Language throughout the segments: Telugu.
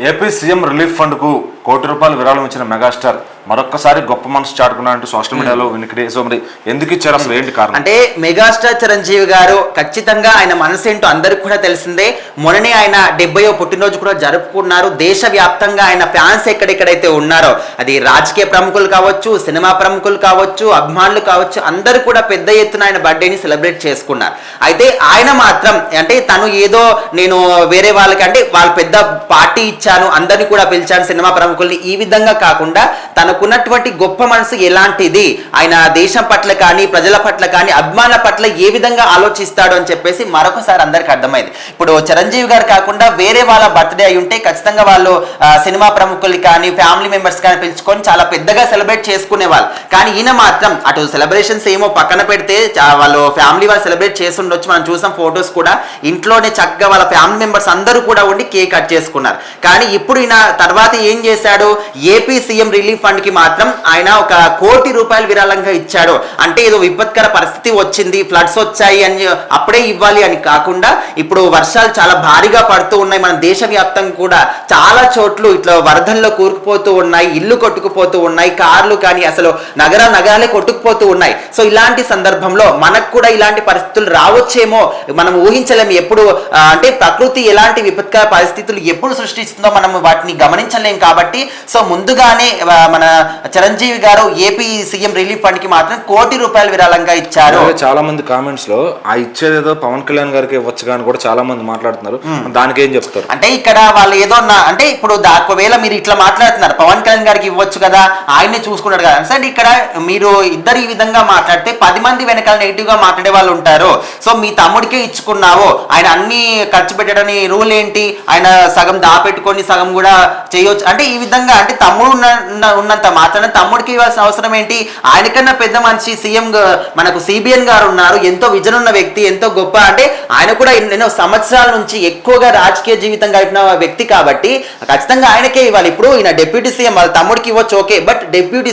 ఏపీ సీఎం రిలీఫ్ ఫండ్ కు ₹1 కోటి విరాళం ఇచ్చిన మెగాస్టార్ మరొక్కసారి గొప్ప మనసు చాటుకున్నారంటూ సోషల్ మీడియాలో వినికిడి. సో మరి ఎందుకు ఇచ్చారు, అసలు ఏంటి కారణం? అంటే మెగాస్టార్ చిరంజీవి గారు ఖచ్చితంగా ఆయన మనసు ఏంటో అందరికి కూడా తెలిసిందే. మొన్ననే ఆయన 70వ పుట్టినరోజు కూడా జరుపుకున్నారు. దేశవ్యాప్తంగా ఆయన ఫ్యాన్స్ ఎక్కడెక్కడైతే ఉన్నారో, అది రాజకీయ ప్రముఖులు కావచ్చు, సినిమా ప్రముఖులు కావచ్చు, అభిమానులు కావచ్చు, అందరూ కూడా పెద్ద ఎత్తున ఆయన బర్త్డేని సెలబ్రేట్ చేసుకున్నారు. అయితే ఆయన మాత్రం అంటే తను ఏదో నేను వేరే వాళ్ళకి అంటే వాళ్ళ పెద్ద పార్టీ ఇచ్చాను, అందరినీ కూడా పిలిచాను సినిమా ప్రముఖుల్ని, ఈ విధంగా కాకుండా తనకున్నటువంటి గొప్ప మనసు ఎలాంటిది, ఆయన దేశం పట్ల కానీ ప్రజల పట్ల కానీ అభిమానుల పట్ల ఏ విధంగా ఆలోచిస్తాడు అని చెప్పేసి మరొకసారి అందరికి అర్థమైంది. ఇప్పుడు చిరంజీవి గారు కాకుండా వేరే వాళ్ళ బర్త్డే అయి ఉంటే ఖచ్చితంగా వాళ్ళు సినిమా ప్రముఖులు కానీ ఫ్యామిలీ మెంబర్స్ కానీ పిలుచుకొని చాలా పెద్దగా సెలబ్రేట్ చేసుకునే వాళ్ళు. కానీ ఈయన మాత్రం అటు సెలబ్రేషన్స్ ఏమో పక్కన పెడితే వాళ్ళు ఫ్యామిలీ వాళ్ళు సెలబ్రేట్ చేసి ఉండొచ్చు, మనం చూసాం ఫొటోస్ కూడా, ఇంట్లోనే చక్కగా వాళ్ళ ఫ్యామిలీ మెంబర్స్ అందరూ కూడా ఉండి కేక్ కట్ చేసుకున్నారు. కానీ ఇప్పుడు ఈయన తర్వాత ఏం చేశాడు, ఏపీ సీఎం రిలీఫ్ ఫండ్ కి మాత్రం ఆయన ₹1 కోటి విరాళంగా ఇచ్చాడు. అంటే ఏదో విపత్కర పరిస్థితి వచ్చింది, ఫ్లడ్స్ వచ్చాయి అని అప్పుడే ఇవ్వాలి అని కాకుండా, ఇప్పుడు వర్షాలు చాలా భారీగా పడుతూ ఉన్నాయి, మన దేశవ్యాప్తంగా కూడా చాలా చోట్ల ఇట్లా వరదల్లో కూరుకుపోతూ ఉన్నాయి, ఇల్లు కొట్టుకుపోతూ ఉన్నాయి, కార్లు కానీ అసలు నగరాలే కొట్టుకుపోతూ ఉన్నాయి. సో ఇలాంటి సందర్భంలో మనకు కూడా ఇలాంటి పరిస్థితులు రావచ్చేమో, మనం ఊహించలేము. ఎప్పుడు అంటే ప్రకృతి ఎలాంటి విపత్కర పరిస్థితులు ఎప్పుడు సృష్టిస్తుందో మనం వాటిని గమనించలేం. కాబట్టి సో ముందుగానే మన చిరంజీవి గారు ఏపీ సీఎం రిలీఫ్ ఫండ్ కి మాత్రం ₹1 కోటి విరాళంగా ఇచ్చారు. చాలా మంది కామెంట్స్ లో ఆ ఇచ్చేదేదో పవన్ కళ్యాణ్ గారికి ఇవ్వచ్చు కానీ కూడా చాలా మంది మాట్లాడుతున్నారు. దానికి ఏం చెప్తారు? అంటే ఇక్కడ వాళ్ళు ఏదో అంటే ఇప్పుడు ఒకవేళ మీరు ఇట్లా మాట్లాడుతున్నారు, పవన్ కళ్యాణ్ గారికి ఇవ్వచ్చు కదా, ఆయన్ని చూసుకున్నాడు కదా అంటే ఇక్కడ మీరు ఇద్దరు ఈ విధంగా మాట్లాడితే 10 మంది వెనకాల నెగిటివ్ గా మాట్లాడే వాళ్ళు ఉంటారు. సో మీ తమ్ముడికే ఇచ్చుకున్నావు, ఆయన అన్ని ఖర్చు పెట్టడని రూల్ ఏంటి, ఆయన సగం దాపెట్టుకొని సగం కూడా చేయొచ్చు అంటే ఈ విధంగా అంటే తమ్ముడు ఉన్నంత మాత్రాన తమ్ముడికి ఇవ్వాల్సిన అవసరం ఏంటి? ఆయనకన్నా పెద్ద మనిషి సీఎం మనకు సిబిఎన్ గారు ఉన్నారు, ఎంతో విజన్ ఉన్న వ్యక్తి, ఎంతో గొప్ప అంటే ఆయన కూడా ఎన్నో సంవత్సరాల నుంచి ఎక్కువగా రాజకీయ జీవితం గడిపిన వ్యక్తి కాబట్టి ఖచ్చితంగా ఆయనకే ఇవ్వాలి. ఇప్పుడు ఈయన డిప్యూటీ సీఎం వాళ్ళ తమ్ముడికి ఇవ్వచ్చు ఓకే, బట్ డిప్యూటీ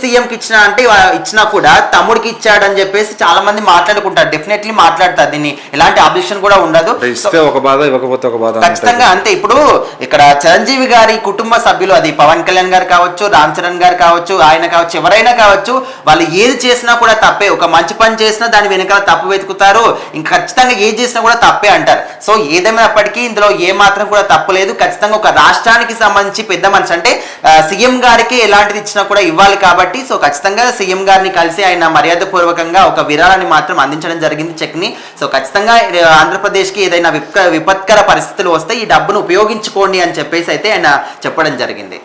సీఎంకి ఇచ్చిన అంటే ఇచ్చినా కూడా తమ్ముడికి ఇచ్చాడని చెప్పేసి చాలా మంది మాట్లాడుకుంటారు, డెఫినెట్లీ మాట్లాడతారు, దీన్ని ఎలాంటి అబ్జెక్షన్ కూడా ఉండదు. ఒక బాధ ఇవ్వకపోతే ఒక బాధ ఖచ్చితంగా అంతే. ఇప్పుడు ఇక్కడ చిరంజీవి గారి కుటుంబ సభ్యులు, అది పవన్ కళ్యాణ్ గారు కావచ్చు, రామ్ చరణ్ గారు కావచ్చు, ఆయన కావచ్చు, ఎవరైనా కావచ్చు, వాళ్ళు ఏది చేసినా కూడా తప్పే. ఒక మంచి పని చేసినా దాని వెనకాల తప్పు వెతుకుతారు, ఇంకా ఖచ్చితంగా ఏది చేసినా కూడా తప్పే అంటారు. సో ఏదేమైనప్పటికీ ఇందులో ఏ మాత్రం కూడా తప్పు లేదు. ఖచ్చితంగా ఒక రాష్ట్రానికి సంబంధించి పెద్ద మనిషి అంటే సీఎం గారికి ఎలాంటిది ఇచ్చినా కూడా ఇవ్వాలి కాబట్టి సో ఖచ్చితంగా సీఎం గారిని కలిసి ఆయన మర్యాదపూర్వకంగా ఒక విరాళాన్ని మాత్రం అందించడం జరిగింది, చెక్ ని. సో ఖచ్చితంగా ఆంధ్రప్రదేశ్కి ఏదైనా విపత్కర పరిస్థితులు వస్తే ఈ డబ్బును ఉపయోగించుకోండి అని చెప్పేసి అయితే ఆయన చెప్పడం జరిగింది.